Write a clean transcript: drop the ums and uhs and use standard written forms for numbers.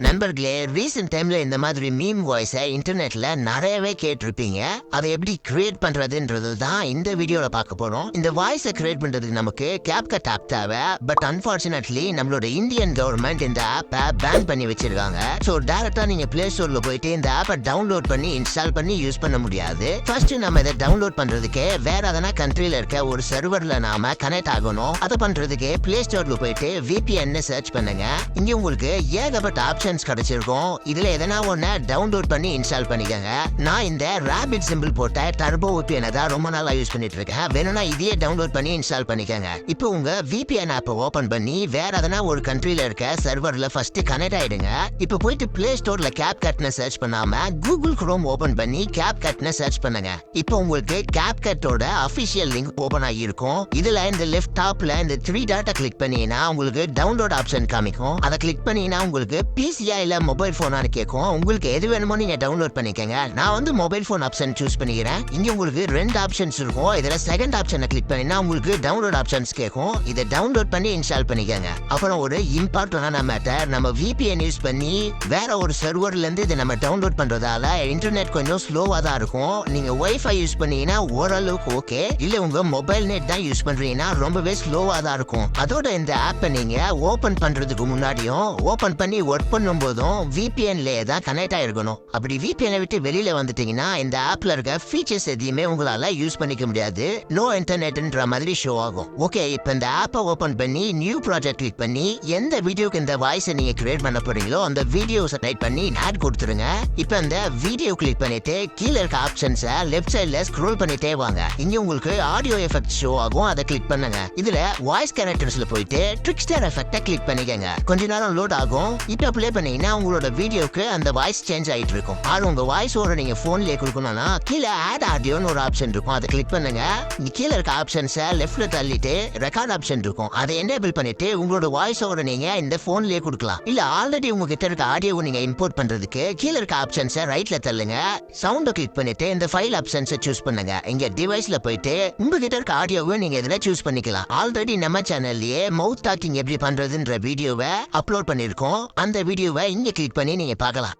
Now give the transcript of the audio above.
நண்பர்களே, ரீசெண்ட் டைம்ல இந்த மாதிரி மீம் வாய்ஸை இன்டர்நெட்ல நிறையவே கேட்டிருப்பீங்க. அதை எப்படி கிரியேட் பண்றதுன்றது தான் இந்த வீடியோல பார்க்க போறோம். இந்த வாய்ஸை கிரியேட் பண்றதுக்கு நமக்கு கேப்கட் ஆப் தேவை. பட் அன்பார்ச்சுனேட்லி நம்மளோட இந்தியன் கவர்மெண்ட் இந்த ஆப்பை பேன் பண்ணி வச்சிருக்காங்க. ஸோ டைரக்டா நீங்க பிளே ஸ்டோர்ல போயிட்டு இந்த ஆப்பை டவுன்லோட் பண்ணி இன்ஸ்டால் பண்ணி யூஸ் பண்ண முடியாது. ஃபர்ஸ்ட் நம்ம இதை டவுன்லோட் பண்றதுக்கு வேற எதனா கண்ட்ரில இருக்க ஒரு சர்வர்ல நாம கனெக்ட் ஆகணும். அதை பண்றதுக்கு பிளே ஸ்டோர்ல போயிட்டு VPN சர்ச் பண்ணுங்க. இங்க உங்களுக்கு ஏகப்பட்ட ஆப்ஷன்ஸ் கிடைச்சிருக்கும். இதுல எதனா ஒண்ணு டவுன்லோட் பண்ணி இன்ஸ்டால் பண்ணிக்கங்க. நான் இந்த ராபிட் சிம்பிள் போட்ட டர்போ VPN தான் ரொம்ப நாளா யூஸ் பண்ணிட்டு இருக்கேன். வேணும்னா இதையே டவுன்லோட் பண்ணி இன்ஸ்டால் பண்ணிக்கங்க. இப்போ உங்க VPN ஆப்பை ஓபன் பண்ணி வேற எதனா ஒரு கண்ட்ரில இருக்க சர்வர்ல ஃபர்ஸ்ட் கனெக்ட் ஆயிடுங்க. இப்போ போயிட்டு பிளே ஸ்டோர்ல கேப்கட்னு சர்ச் பண்ணாம கூகுள் குரோம் ஓபன் பண்ணி கேப்கட்னு சர்ச் பண்ணுங்க. இப்போ உங்களுக்கு கேப்கட்டோட அபிஷியல் லிங்க் ஓபன் ஆகியிருக்கும். இதுல இந்த லெஃப்ட் டாப்ல இந்த 3 டாட்டை கிளிக் பண்ணீங்கன்னா உங்களுக்கு டவுன்லோட் ஆப்ஷன் காமிக்கும். அதை கிளிக் பண்ணீங்கன்னா உங்களுக்கு பிசியா இல்ல மொபைல் போனான்னு கேட்கும். உங்களுக்கு எது வேணுமோ நீங்க டவுன்லோட் பண்ணிக்கங்க. நான் வந்து மொபைல் போன் ஆப்ஷன் சூஸ் பண்ணிக்கிறேன். இங்க உங்களுக்கு 2 ஆப்ஷன்ஸ் இருக்கும். இதுல செகண்ட் ஆப்ஷனை கிளிக் பண்ணினா உங்களுக்கு டவுன்லோட் ஆப்ஷன்ஸ் கேட்கும். இதை டவுன்லோட் பண்ணி இன்ஸ்டால் பண்ணிக்கங்க. அப்புறம் ஒரு இம்பார்ட்டன்டான மேட்டர், நம்ம VPN யூஸ் பண்ணி வேற ஒரு சர்வர்ல இருந்து இதை நம்ம டவுன்லோட் பண்றதால இன்டர்நெட் கொஞ்சம் ஸ்லோவா தான் இருக்கும். நீங்க வைஃபை யூஸ் பண்ணீங்கன்னா ஓரளவுக்கு ஓகே. இல்ல உங்க மொபைல் நெட் தான் யூஸ் பண்றீங்கன்னா ரொம்பவே ஸ்லோவா தான் இருக்கும். அதோட இந்த ஆப்பை நீங்க ஓபன் பண்றதுக்கு முன்னாடியும் ஓபன் பண்ணி ஒர்க் பண்ணும்போதும் VPNல தான் கனெக்ட் ஆயிருக்கணும். அப்படி VPN விட்டு வெளியில வந்துட்டீங்கன்னா இந்த ஆப்ல இருக்க ஃபீச்சர்ஸ் எதையுமே உங்களால யூஸ் பண்ணிக்க முடியாது. நோ இன்டர்நெட்ன்ற மாதிரி ஷோ ஆகும். ஓகே, இப்போ இந்த ஆப்பை ஓபன் பண்ணி நியூ ப்ராஜெக்ட் கிளிக் பண்ணி எந்த வீடியோக்கு இந்த வாய்ஸை நீங்க கிரியேட் பண்ண போறீங்களோ அந்த வீடியோஸை டைப் பண்ணி ஆட் கொடுத்துருங்க. இப்போ இந்த வீடியோ கிளிக் பண்ணிட்டு கீழே இருக்க ஆப்ஷன்ஸை லெஃப்ட் சைட்ல ஸ்க்ரோல் பண்ணிட்டே வாங்க. இங்க உங்களுக்கு ஆடியோ எஃபெக்ட் ஷோ ஆகும். அதை கிளிக் பண்ணுங்க. இதுல வாய்ஸ் கேரக்டர்ஸ்ல போயிட்டு ட்ரிக்ஸ்டர் எஃபெக்ட்டை கிளிக் பண்ணிக்கங்க. கொஞ்ச நேரம் லோட் ஆகும். இப்போ ப்ளே பண்ணீங்கன்னா உங்களோட வீடியோக்கு அந்த வாய்ஸ் சேஞ்ச் ஆயிட்டு இருக்கும். ஆனா உங்க வாய்ஸோட நீங்க போன்லயே கொடுக்கணும்னா கீழே ஆட் ஆடியோன்னு ஒரு ஆப்ஷன் இருக்கும். அதை கிளிக் பண்ணுங்க. இங்க கீழே இருக்க ஆப்ஷன்ஸை லெஃப்ட்ல தள்ளிட்டு ரெக்கார்ட் ஆப்ஷன் இருக்கும். அதை எனேபிள் பண்ணிட்டு உங்களோட வாய்ஸோட நீங்க இந்த போன்லயே கொடுக்கலாம். இல்ல ஆல்ரெடி உங்ககிட்ட இருக்க ஆடியோவை நீங்க இம்போர்ட் பண்றதுக்கு கீழே இருக்க ஆப்ஷன்ஸை ரைட்ல தள்ளுங்க. சவுண்டை கிளிக் பண்ணிட்டு இந்த ஃபைல் ஆப்ஷன்ஸை சூஸ் பண்ணுங்க. இங்க டிவைஸ்ல போயிட்டு உங்ககிட்ட இருக்க ஆடியோவை நீங்க இதுல சூஸ் பண்ணிக்கலாம். ஆல்ரெடி நம்ம சேனல்லயே மவுத் டாக்கிங் எப்படி பண்றதுன்ற வீடியோவை அப்லோட் பண்ணிருக்கோம். அந்த வீடியோவை இங்க கிளிக் பண்ணி நீங்க பார்க்கலாம்.